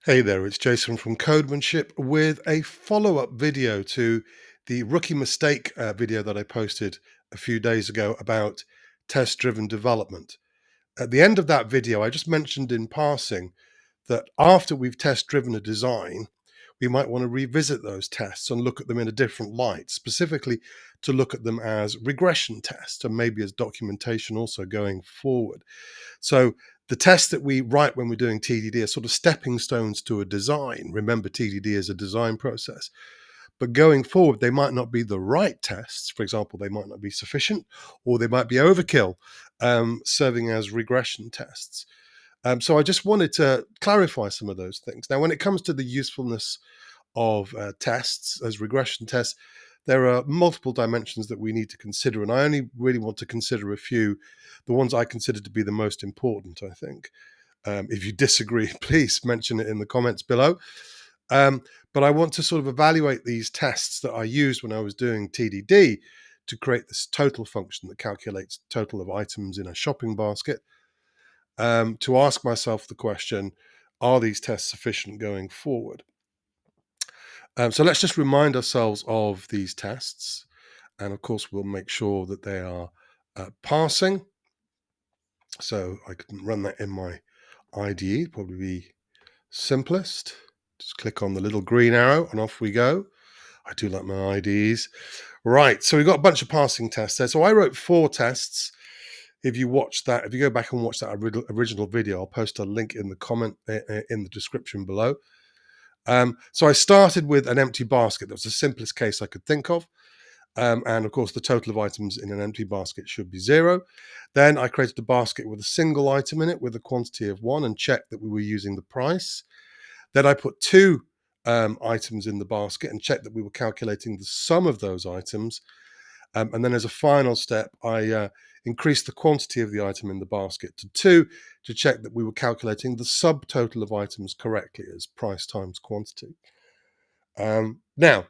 Hey there, it's Jason from Codemanship with a follow-up video to the rookie mistake video that I posted a few days ago about test-driven development. At the end of that video, I just mentioned in passing that after we've test-driven a design, we might want to revisit those tests and look at them in a different light, specifically to look at them as regression tests and maybe as documentation also going forward. So the tests that we write when we're doing TDD are sort of stepping stones to a design. Remember, TDD is a design process. But going forward, they might not be the right tests. For example, they might not be sufficient, or they might be overkill, serving as regression tests. So I just wanted to clarify some of those things. Now, when it comes to the usefulness of tests as regression tests, there are multiple dimensions that we need to consider, and I only really want to consider a few, the ones I consider to be the most important, I think. If you disagree, please mention it in the comments below. Um, but I want to sort of evaluate these tests that I used when I was doing TDD to create this total function that calculates total of items in a shopping basket, to ask myself the question, are these tests sufficient going forward? So let's just remind ourselves of these tests. And of course, we'll make sure that they are passing. So I can run that in my IDE, probably be simplest. Just click on the little green arrow and off we go. I do like my IDEs. Right, so we've got a bunch of passing tests there. So I wrote 4 tests. If you watch that, if you go back and watch that original video, I'll post a link in the comment in the description below. So I started with an empty basket. That was the simplest case I could think of. And of course, the total of items in an empty basket should be 0. Then I created a basket with a single item in it with a quantity of 1 and checked that we were using the price. Then I put 2 items in the basket and checked that we were calculating the sum of those items. And then as a final step, I increased the quantity of the item in the basket to 2 to check that we were calculating the subtotal of items correctly as price times quantity. Now,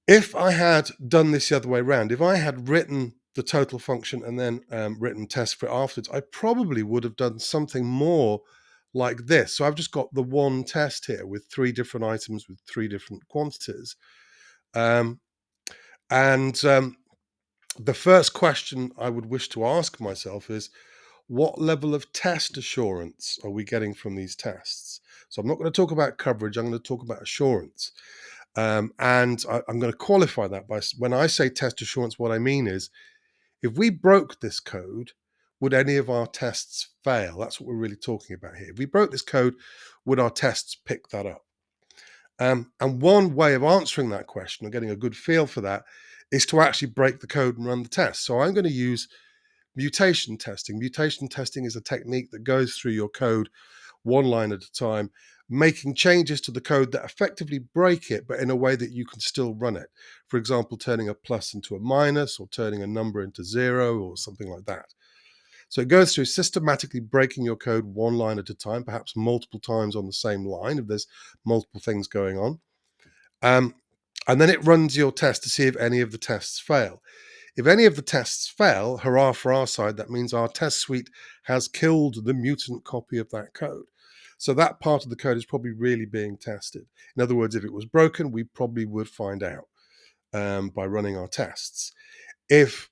if I had done this the other way around, if I had written the total function and then written tests for it afterwards, I probably would have done something more like this. So I've just got the one test here with 3 different items with 3 different quantities. Um, and the first question I would wish to ask myself is, what level of test assurance are we getting from these tests? So I'm not going to talk about coverage, I'm going to talk about assurance. I'm going to qualify that by, when I say test assurance, what I mean is, if we broke this code, would any of our tests fail? That's what we're really talking about here. If we broke this code, would our tests pick that up? And one way of answering that question or getting a good feel for that is to actually break the code and run the test. So I'm going to use mutation testing. Mutation testing is a technique that goes through your code one line at a time, making changes to the code that effectively break it, but in a way that you can still run it. For example, turning a plus into a minus or turning a number into 0 or something like that. So it goes through systematically breaking your code one line at a time, perhaps multiple times on the same line if there's multiple things going on. And then it runs your test to see if any of the tests fail. If any of the tests fail, hurrah for our side, that means our test suite has killed the mutant copy of that code. So that part of the code is probably really being tested. In other words, if it was broken, we probably would find out by running our tests. If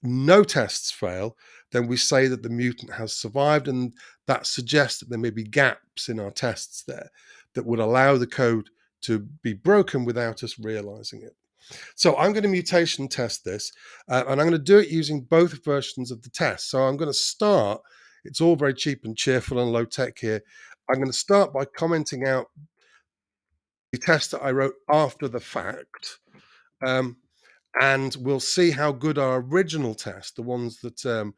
no tests fail, then we say that the mutant has survived, and that suggests that there may be gaps in our tests there that would allow the code to be broken without us realizing it. So I'm going to mutation test this, and I'm going to do it using both versions of the test. So I'm going to start, it's all very cheap and cheerful and low tech here. I'm going to start by commenting out the test that I wrote after the fact. And we'll see how good our original test, the ones that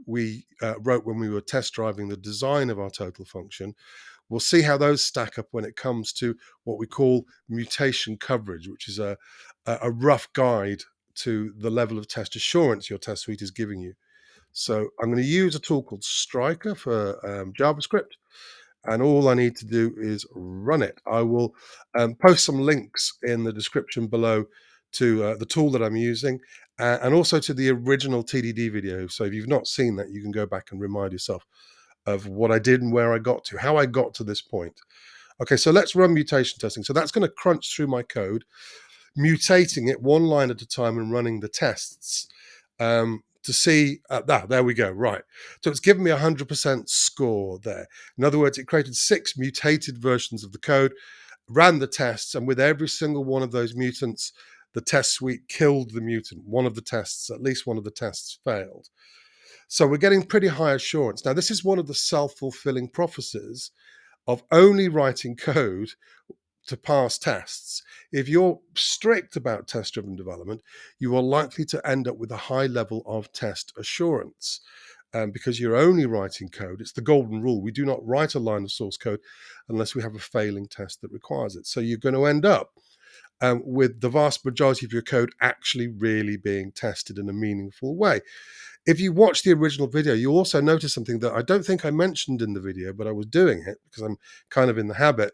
we wrote when we were test driving the design of our total function, we'll see how those stack up when it comes to what we call mutation coverage, which is a rough guide to the level of test assurance your test suite is giving you. So I'm going to use a tool called Stryker for JavaScript, and all I need to do is run it. I will post some links in the description below to the tool that I'm using, and also to the original TDD video. So if you've not seen that, you can go back and remind yourself of what I did and where I got to, how I got to this point. Okay, so let's run mutation testing. So that's going to crunch through my code, mutating it one line at a time and running the tests to see. There we go. Right. So it's given me 100% score there. In other words, it created 6 mutated versions of the code, ran the tests, and with every single one of those mutants, the test suite killed the mutant. One of the tests, at least one of the tests, failed. So we're getting pretty high assurance. Now, this is one of the self-fulfilling prophecies of only writing code to pass tests. If you're strict about test-driven development, you are likely to end up with a high level of test assurance because you're only writing code. It's the golden rule. We do not write a line of source code unless we have a failing test that requires it. So you're going to end up with the vast majority of your code actually really being tested in a meaningful way. If you watch the original video, you also notice something that I don't think I mentioned in the video, but I was doing it because I'm kind of in the habit.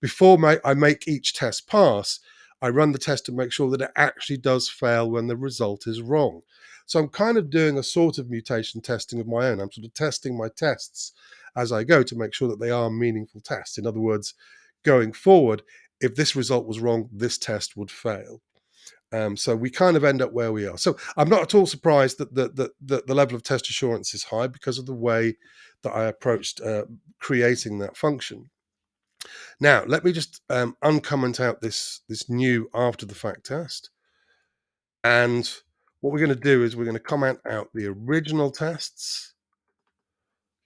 Before I make each test pass, I run the test to make sure that it actually does fail when the result is wrong. So I'm kind of doing a sort of mutation testing of my own. I'm sort of testing my tests as I go to make sure that they are meaningful tests. In other words, going forward, if this result was wrong, this test would fail. So we kind of end up where we are. So I'm not at all surprised that the level of test assurance is high because of the way that I approached creating that function. Now, let me just uncomment out this new after the fact test. And what we're going to do is we're going to comment out the original tests.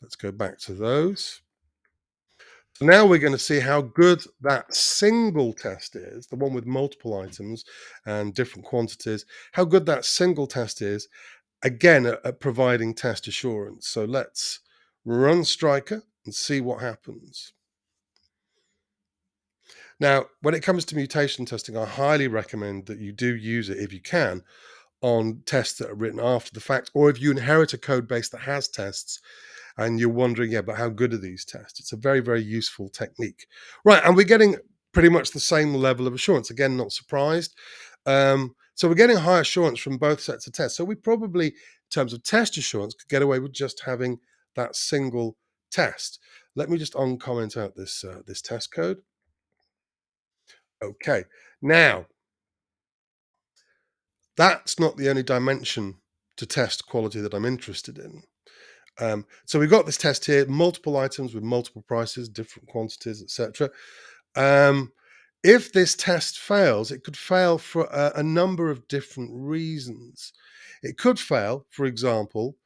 Let's go back to those. So now we're going to see how good that single test is, the one with multiple items and different quantities, how good that single test is, again, at providing test assurance. So let's run Stryker and see what happens. Now, when it comes to mutation testing, I highly recommend that you do use it if you can on tests that are written after the fact, or if you inherit a code base that has tests and you're wondering, yeah, but how good are these tests? It's a very, very useful technique. Right, and we're getting pretty much the same level of assurance. Again, not surprised. So we're getting high assurance from both sets of tests. So we probably, in terms of test assurance, could get away with just having that single test. Let me just uncomment out this test code. Okay, now that's not the only dimension to test quality that I'm interested in. So we've got this test here, multiple items with multiple prices, different quantities, etc. If this test fails, it could fail for a number of different reasons. It could fail, for example,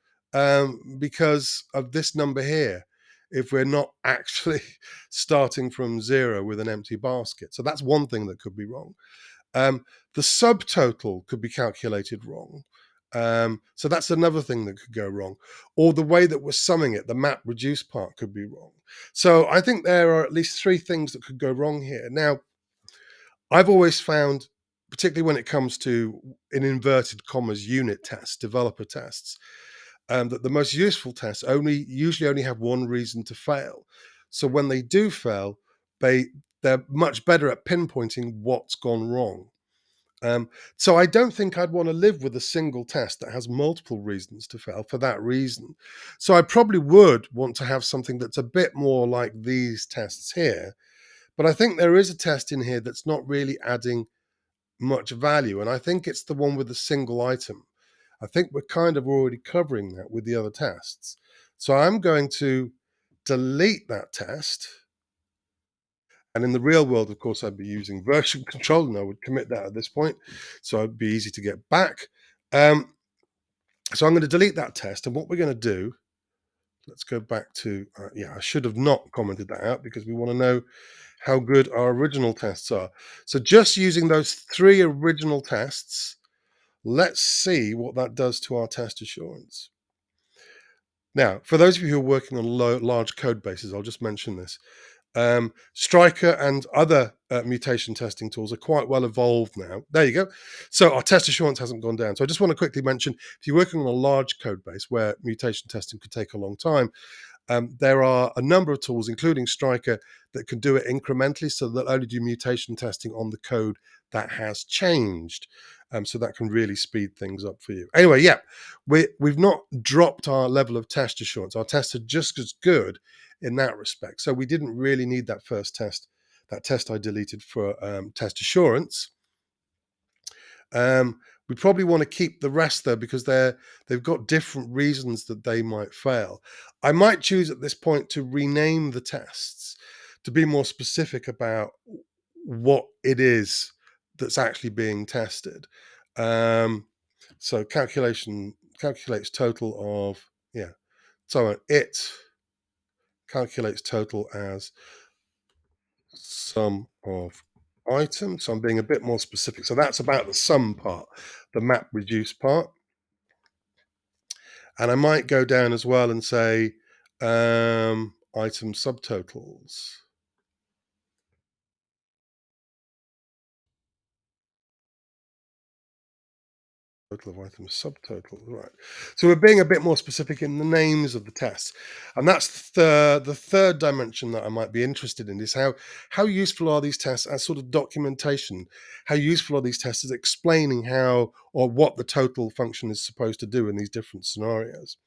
because of this number here, if we're not actually starting from 0 with an empty basket. So that's one thing that could be wrong. The subtotal could be calculated wrong. So that's another thing that could go wrong. Or the way that we're summing it, the map reduce part could be wrong. So I think there are at least 3 things that could go wrong here. Now, I've always found, particularly when it comes to, in inverted commas, unit tests, developer tests, that the most useful tests usually only have one reason to fail. So when they do fail, they're much better at pinpointing what's gone wrong. So I don't think I'd want to live with a single test that has multiple reasons to fail for that reason. So I probably would want to have something that's a bit more like these tests here. But I think there is a test in here that's not really adding much value. And I think it's the one with the single item. I think we're kind of already covering that with the other tests. So I'm going to delete that test. And in the real world, of course, I'd be using version control and I would commit that at this point. So it'd be easy to get back. So I'm going to delete that test. And what we're going to do, let's go back to, I should have not commented that out because we want to know how good our original tests are. So just using those 3 original tests, let's see what that does to our test assurance. Now, for those of you who are working on large code bases, I'll just mention this. Stryker and other mutation testing tools are quite well evolved now. There you go. So our test assurance hasn't gone down. So I just want to quickly mention, if you're working on a large code base where mutation testing could take a long time, there are a number of tools, including Stryker, that can do it incrementally, so they'll only do mutation testing on the code that has changed. So that can really speed things up for you. Anyway, yeah, we've not dropped our level of test assurance. Our tests are just as good in that respect. So we didn't really need that first test, that test I deleted for test assurance. We probably want to keep the rest though, because they've got different reasons that they might fail. I might choose at this point to rename the tests to be more specific about what it is that's actually being tested. Um, so calculates total of, yeah. So it calculates total as sum of items. So I'm being a bit more specific. So that's about the sum part, the map reduce part. And I might go down as well and say item subtotals. Total of items subtotals, right? So we're being a bit more specific in the names of the tests, and that's the third dimension that I might be interested in is how useful are these tests as sort of documentation? How useful are these tests as explaining how or what the total function is supposed to do in these different scenarios?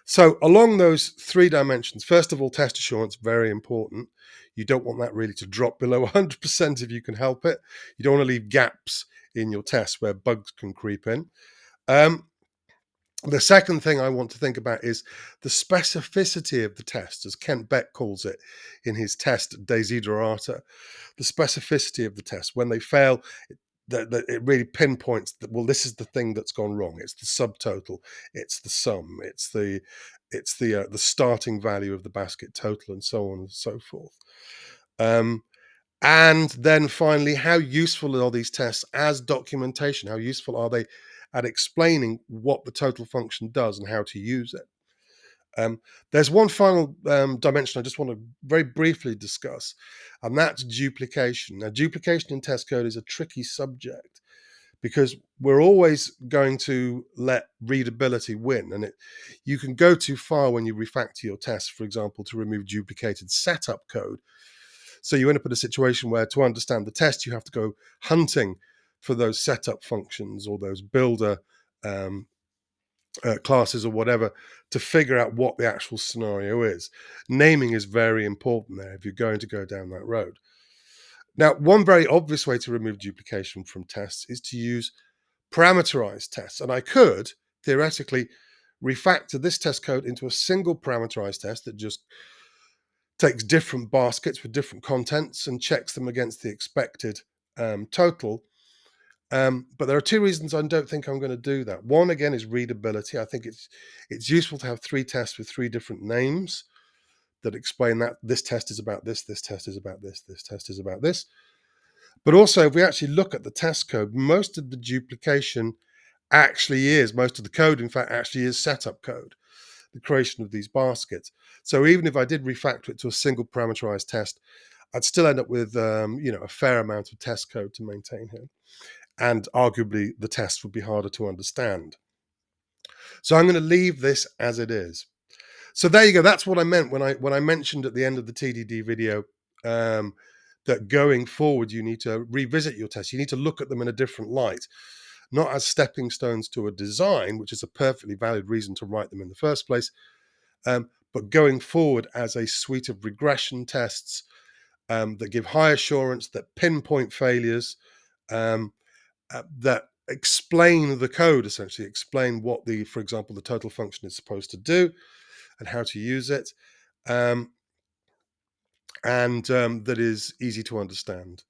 So along those three dimensions, first of all, test assurance, very important. You don't want that really to drop below 100% if you can help it. You don't want to leave gaps in your tests where bugs can creep in. Um, the second thing I want to think about is the specificity of the test, as Kent Beck calls it in his test Desiderata. The specificity of the test. When they fail, that it really pinpoints that, well, this is the thing that's gone wrong. It's the subtotal, it's the sum, it's the starting value of the basket total, and so on and so forth. And then finally, how useful are these tests as documentation? How useful are they at explaining what the total function does and how to use it? There's one final dimension I just want to very briefly discuss, and that's duplication. Now, duplication in test code is a tricky subject because we're always going to let readability win, and you can go too far when you refactor your test, for example, to remove duplicated setup code. So you end up in a situation where, to understand the test, you have to go hunting for those setup functions or those builder um, classes or whatever to figure out what the actual scenario is. Naming is very important there if you're going to go down that road. Now, one very obvious way to remove duplication from tests is to use parameterized tests. And I could theoretically refactor this test code into a single parameterized test that just takes different baskets with different contents and checks them against the expected total. But there are two reasons I don't think I'm going to do that. One, again, is readability. I think it's useful to have three tests with three different names that explain that this test is about this test is about this test is about this. But also, if we actually look at the test code, most of the duplication most of the code, in fact, actually is setup code, the creation of these baskets. So even if I did refactor it to a single parameterized test, I'd still end up with a fair amount of test code to maintain here. And arguably the test would be harder to understand. So I'm going to leave this as it is. So there you go. That's what I meant when I mentioned at the end of the TDD video that going forward you need to revisit your tests. You need to look at them in a different light, not as stepping stones to a design, which is a perfectly valid reason to write them in the first place, but going forward as a suite of regression tests that give high assurance, that pinpoint failures, um, that explain the code, essentially explain what for example, the total function is supposed to do and how to use it, and that is easy to understand.